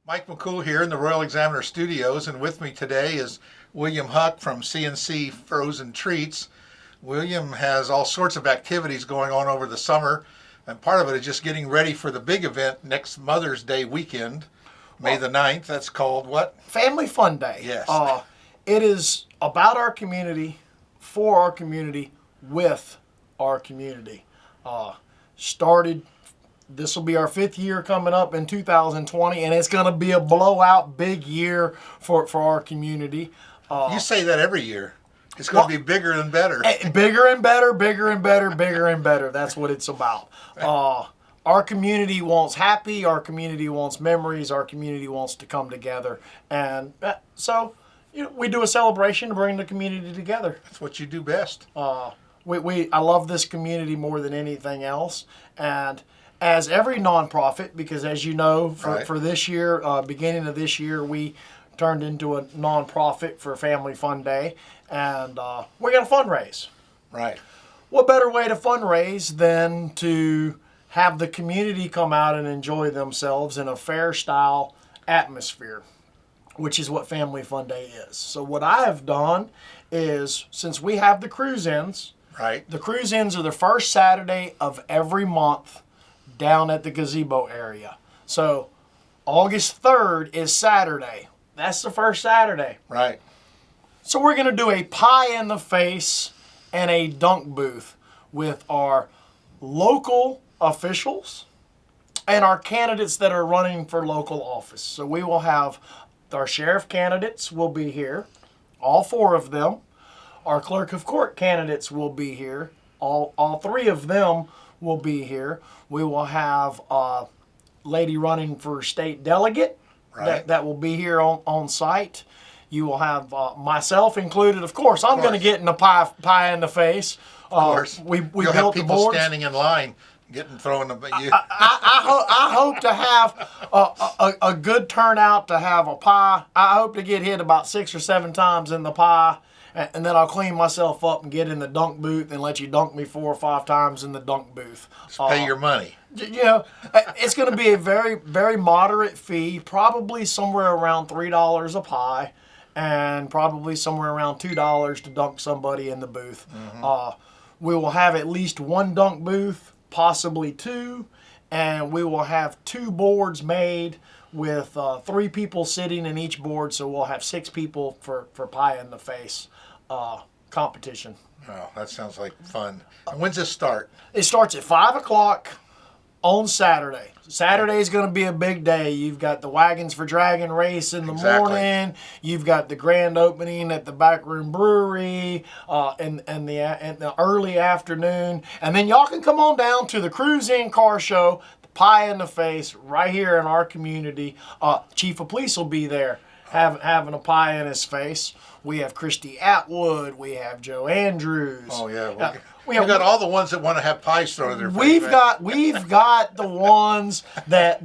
Mike McCool here in the Royal Examiner Studios, and with me today is William Huck from C&C Frozen Treats. William has all sorts of activities going on over the summer, and part of it is just getting ready for the big event next Mother's Day weekend, May the 9th. That's called what? Family Fun Day. Yes. It is about our community, for our community, with our community. This will be our 5th year coming up in 2020, and it's going to be a blowout big year for our community. You say that every year. It's going to be bigger and better. Bigger and better, bigger and better, bigger and better. That's what it's about. Our community wants happy. Our community wants memories. Our community wants to come together. And so we do a celebration to bring the community together. That's what you do best. I love this community more than anything else. And as every nonprofit, because as you know, for this year, beginning of this year, we turned into a nonprofit for Family Fun Day, and we're going to fundraise. Right. What better way to fundraise than to have the community come out and enjoy themselves in a fair-style atmosphere, which is what Family Fun Day is. So what I have done is, since we have the cruise-ins, the cruise-ins are the first Saturday of every month down at the Gazebo area. So August 3rd is Saturday. That's the first Saturday. Right. So we're going to do a pie in the face and a dunk booth with our local officials and our candidates that are running for local office. So we will have our sheriff candidates will be here, all 4 of them. Our clerk of court candidates will be here. All 3 of them will be here. We will have a lady running for state delegate that will be here on site. You will have myself included. Of course, I'm going to get in the pie in the face. Of course. We You'll built have the people boards. standing in line getting thrown at you. I hope to have a good turnout to have a pie. I hope to get hit about 6 or 7 times in the pie, and then I'll clean myself up and get in the dunk booth and let you dunk me 4 or 5 times in the dunk booth. Just pay your money. It's going to be a very, very moderate fee, probably somewhere around $3 a pie, and probably somewhere around $2 to dunk somebody in the booth. Mm-hmm. We will have at least 1 dunk booth, possibly 2, and we will have 2 boards made with 3 people sitting in each board, so we'll have 6 people for pie in the face competition. Oh, that sounds like fun. And when's this start? It starts at 5 o'clock on Saturday. Saturday is going to be a big day. You've got the Wagons for Dragon race in the morning. You've got the grand opening at the Backroom Brewery in the early afternoon. And then y'all can come on down to the Cruise-In Car Show, the pie in the face, right here in our community. Chief of Police will be there having a pie in his face. We have Christy Atwood. We have Joe Andrews. Oh, yeah. We've got all the ones that want to have pies thrown in their face. We've got the ones that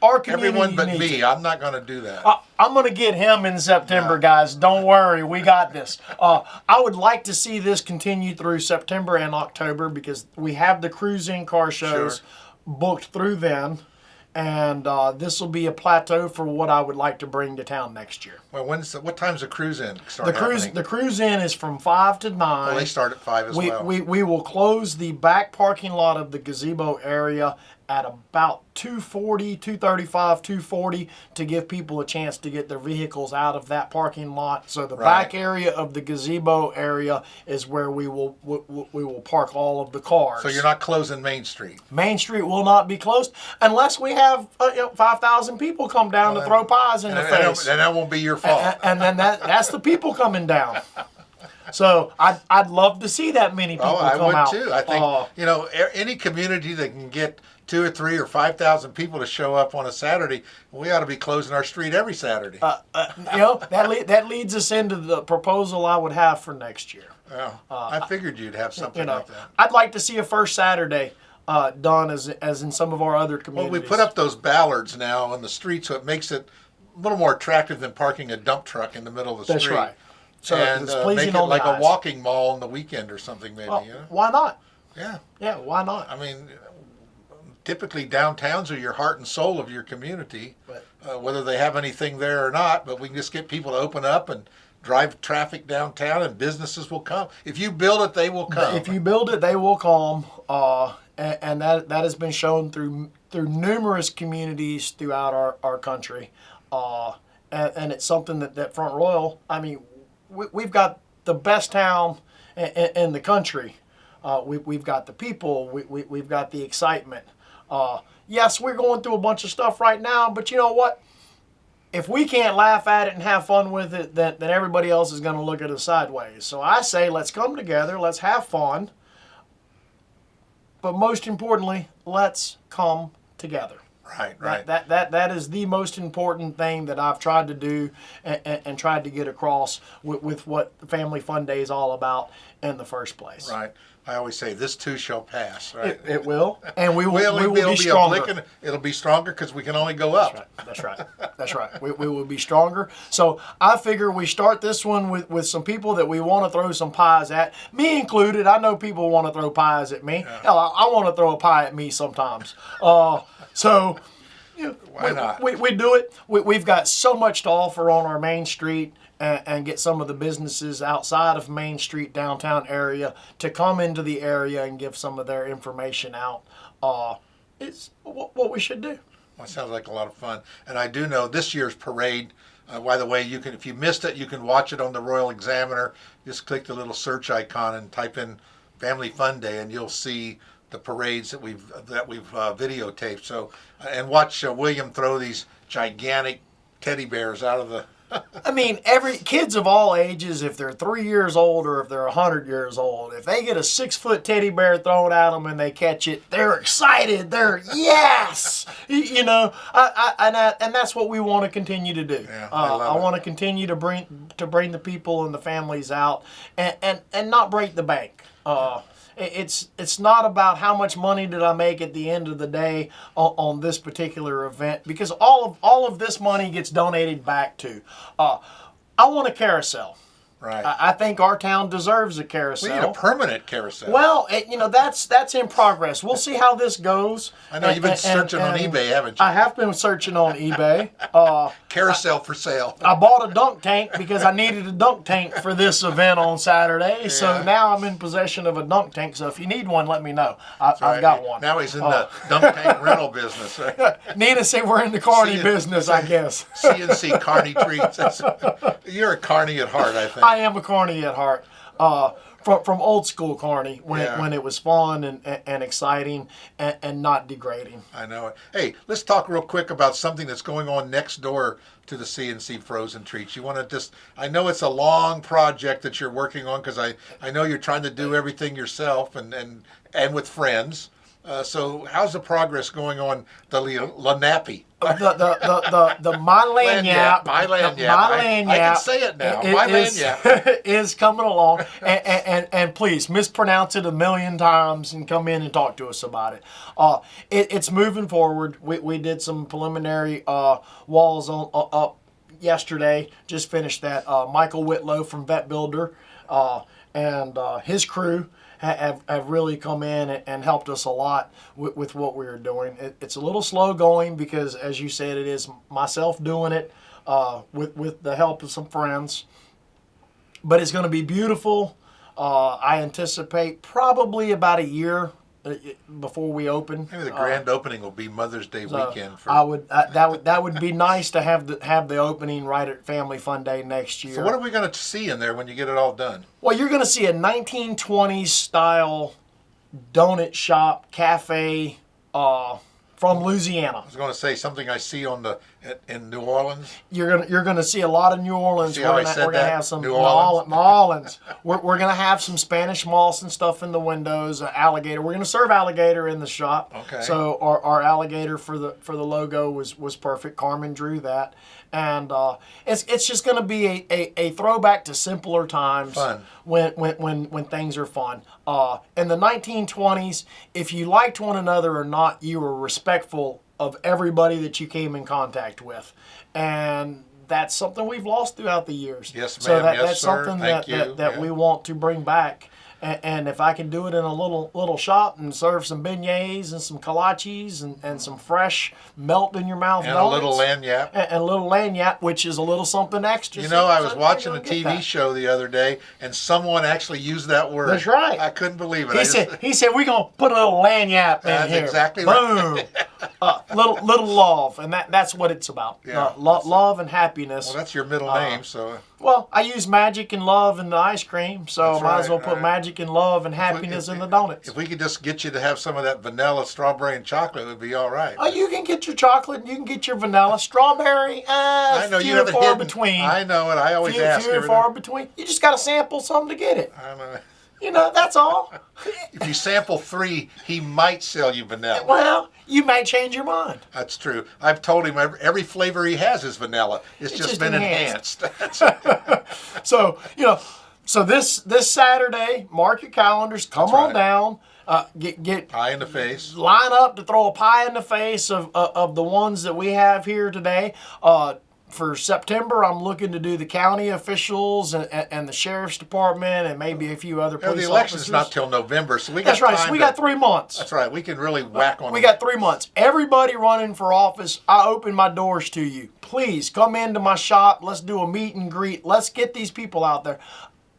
our community Everyone but needs. me. I'm not going to do that. I'm going to get him in September, guys. Don't worry. We got this. I would like to see this continue through September and October because we have the cruising car shows booked through then. And this will be a plateau for what I would like to bring to town next year. Well, what time's the cruise-in start The cruise-in is from 5 to 9. Well, they start at 5 as well. We will close the back parking lot of the Gazebo area at about 2:40 to give people a chance to get their vehicles out of that parking lot. So the back area of the Gazebo area is where we will park all of the cars. So you're not closing Main Street. Main Street will not be closed unless we have 5,000 people come down to throw pies in the face. And that won't be your fault. And then that's the people coming down. So I'd love to see that many people come out. I would too. I think any community that can get 2 or 3 or 5,000 people to show up on a Saturday, we ought to be closing our street every Saturday. That leads us into the proposal I would have for next year. Well, I figured you'd have something like that. I'd like to see a first Saturday done as in some of our other communities. Well, we put up those ballards now on the street, so it makes it a little more attractive than parking a dump truck in the middle of the street. That's right. So and it's pleasing make it on like the eyes. a walking mall on the weekend or something, maybe. Why not? Yeah. Yeah, why not? I mean, typically downtowns are your heart and soul of your community, Right. whether they have anything there or not. But we can just get people to open up and drive traffic downtown, and businesses will come. If you build it, they will come. If you build it, they will come, and that has been shown through numerous communities throughout our country, and it's something that Front Royal. I mean, we've got the best town in the country. We've got the people. We've got the excitement. Yes, we're going through a bunch of stuff right now, but you know what? If we can't laugh at it and have fun with it, then everybody else is going to look at us sideways. So I say, let's come together, let's have fun, but most importantly, let's come together. Right, right. That is the most important thing that I've tried to do and tried to get across with what the Family Fun Day is all about in the first place. Right. I always say, this too shall pass, right? It will, and we will It'll be stronger. It'll be stronger because we can only go up. That's right. That's right. We will be stronger. So I figure we start this one with some people that we want to throw some pies at, me included. I know people want to throw pies at me. Yeah. Hell, I want to throw a pie at me sometimes. So Why not? We do it. We've got so much to offer on our Main Street. And get some of the businesses outside of Main Street downtown area to come into the area and give some of their information out. It's what we should do. Well, it sounds like a lot of fun. And I do know this year's parade, by the way, you can, if you missed it, you can watch it on the Royal Examiner. Just click the little search icon and type in Family Fun Day, and you'll see the parades that we've videotaped. So, and watch William throw these gigantic teddy bears out of the. I mean, kids of all ages, if they're 3 years old or if they're 100 years old, if they get a 6-foot teddy bear thrown at them and they catch it, they're excited. They're yes, you know. And that's what we want to continue to do. Yeah, I want to continue to bring the people and the families out and not break the bank. It's not about how much money did I make at the end of the day on this particular event, because all of this money gets donated back to. I want a carousel. Right. I think our town deserves a carousel. We need a permanent carousel. Well, that's in progress. We'll see how this goes. I know you've been searching on eBay, haven't you? I have been searching on eBay. Carousel for sale. I bought a dunk tank because I needed a dunk tank for this event on Saturday. Yeah. So now I'm in possession of a dunk tank. So if you need one, let me know. I've got one. Now he's in the dunk tank rental business. Right? Need to say we're in the carny business, I guess. C&C Carny Treats. You're a carny at heart, I think. I am a carny at heart. From old school carny when it was fun and exciting and not degrading. I know it. Hey, let's talk real quick about something that's going on next door to the C&C Frozen Treats. You want to just, I know it's a long project that you're working on, because I know you're trying to do everything yourself and with friends. So how's the progress going on the Lenape? The My Lanyap. My Lanyap. I can say it now. My Lanyap is coming along, and please mispronounce it a million times and come in and talk to us about it. It's moving forward. We did some preliminary walls up yesterday. Just finished that. Michael Whitlow from Vet Builder and his crew have really come in and helped us a lot with what we were doing. It's a little slow going because, as you said, it is myself doing it with the help of some friends. But it's going to be beautiful. I anticipate probably about a year before we open. Maybe the grand opening will be Mother's Day weekend. That would be nice to have the opening right at Family Fun Day next year. So what are we going to see in there when you get it all done? Well, you're going to see a 1920s style donut shop cafe from Louisiana. I was going to say something I see in New Orleans. You're going to see a lot of New Orleans. See how we're going to have some New Orleans. We're going to have some Spanish moss and stuff in the windows. Alligator. We're going to serve alligator in the shop. Okay. So our alligator for the logo was perfect. Carmen drew that, and it's just going to be a throwback to simpler times. Fun. When things are fun. In the 1920s, if you liked one another or not, you were respectful of everybody that you came in contact with. And that's something we've lost throughout the years. Yes, ma'am. So Yes, that's sir. something Thank that you. we want to bring back And if I can do it in a little shop and serve some beignets and some kolaches and some fresh melt in your mouth And donuts, a little lanyap. and a little lanyap, which is a little something extra. You know, I was so watching you're a gonna get TV that. show the other day, and someone actually used that word. That's right. I couldn't believe it. He said we're gonna put a little lanyap in That's here. exactly Boom. right. Little love, and that's what it's about. Yeah, Love and happiness. Well, that's your middle name, so. Well, I use magic and love in the ice cream, so That's might as well right, put right. magic and love and happiness in the donuts. If we could just get you to have some of that vanilla, strawberry, and chocolate, it would be all right. Oh, you can get your chocolate, you can get your vanilla, strawberry. I know few you have and it far hidden. between. I know it. I always few, ask few and every far time. between. You just got to sample some to get it. I know. You know, that's all. If you sample 3, he might sell you vanilla. Well, you may change your mind. That's true. I've told him every flavor he has is vanilla. It's just been enhanced. So, so this Saturday, mark your calendars. Come That's on right. down. Get Pie in the face. line up to throw a pie in the face of the ones that we have here today. For September, I'm looking to do the county officials and the sheriff's department and maybe a few other You know, police the election's officers. not till November, so we got That's right. time So we got 3 months. That's right. We can really whack on We them. got 3 months. Everybody running for office, I open my doors to you. Please come into my shop. Let's do a meet and greet. Let's get these people out there.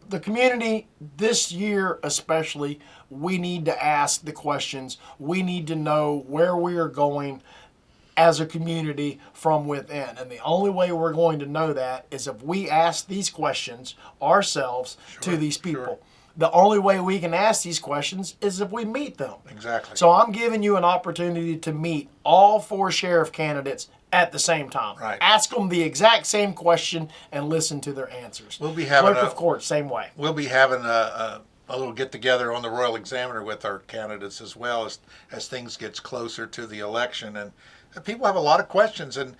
The community this year especially, we need to ask the questions. We need to know where we are going as a community from within. And the only way we're going to know that is if we ask these questions ourselves to these people. sure. The only way we can ask these questions is if we meet them. Exactly. So I'm giving you an opportunity to meet all 4 sheriff candidates at the same time. Right. Ask them the exact same question and listen to their answers. We'll be having Clerk a- of court, same way. We'll be having a little get together on the Royal Examiner with our candidates as well as things gets closer to the election, and people have a lot of questions and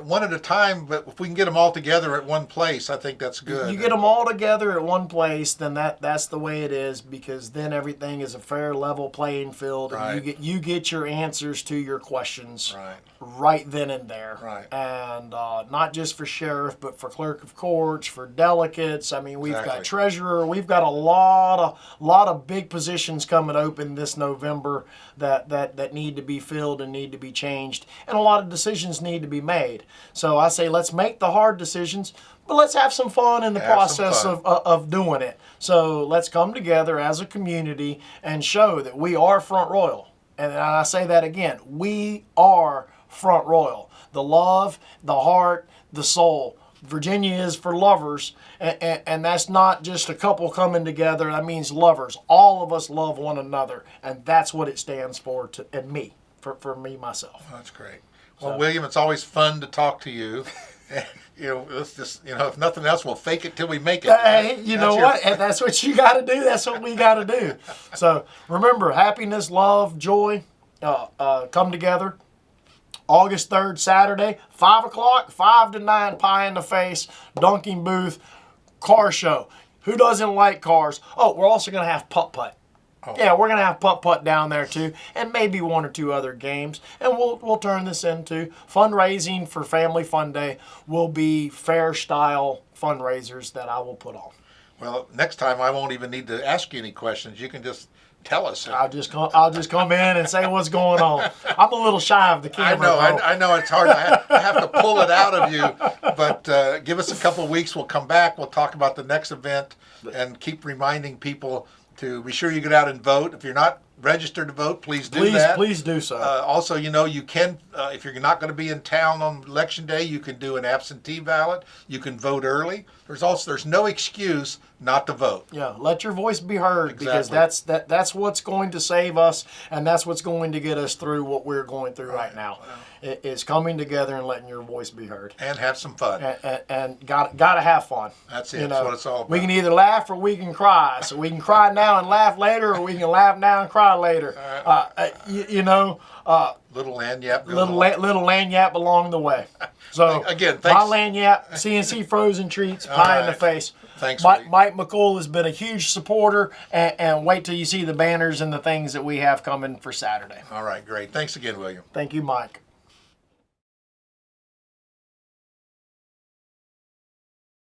one at a time. But if we can get them all together at one place, I think that's good. You get them all together at one place, then that's the way it is, because then everything is a fair, level playing field, and Right. you get your answers to your questions Right. right then and there. Right. And not just for sheriff, but for clerk of courts, for delegates. I mean, we've got Exactly. treasurer. We've got a lot of big positions coming open this November that need to be filled and need to be changed, and a lot of decisions need to be made. So I say let's make the hard decisions, but let's have some fun in the Have some process fun. of doing it. So let's come together as a community and show that we are Front Royal. And I say that again, we are Front Royal. The love, the heart, the soul. Virginia is for lovers, and that's not just a couple coming together. That means lovers. All of us love one another, and that's what it stands for. And me, for me myself. That's great. Well, William, it's always fun to talk to you. Let's just, if nothing else, we'll fake it till we make it. Hey, you know what? And that's what you got to do. That's what we got to do. So remember, happiness, love, joy, come together. August 3rd, Saturday, 5 o'clock, 5 to 9, pie in the face, dunking booth, car show. Who doesn't like cars? Oh, we're also going to have putt-putt. Oh. Yeah, we're going to have putt-putt down there too, and maybe 1 or 2 other games. And we'll turn this into fundraising for Family Fun Day. Will be fair style fundraisers that I will put on. Well, next time I won't even need to ask you any questions. You can just tell us. I'll just come in and say what's going on. I'm a little shy of the I camera. know, though. I know it's hard. I have to pull it out of you, but give us a couple of weeks. We'll come back. We'll talk about the next event and keep reminding people to be sure you get out and vote. If you're not registered to vote, please do that. Please do so. Also, you can, if you're not going to be in town on election day, you can do an absentee ballot. You can vote early. There's no excuse not to vote. Yeah, let your voice be heard, because Exactly. that's what's going to save us, and that's what's going to get us through what we're going through right now. It is coming together and letting your voice be heard. And have some fun. And gotta have fun. That's it. That's what it's all about. We can either laugh or we can cry. So we can cry now and laugh later, or we can laugh now and cry later. Little lanyap. goes Little along. little lanyap along the way. So Again, my thanks. lanyap, C&C Frozen Treats, pie in the right. face. Thanks, Mike, Lee. Mike McCool has been a huge supporter, and wait till you see the banners and the things that we have coming for Saturday. All right, great. Thanks again, William. Thank you, Mike.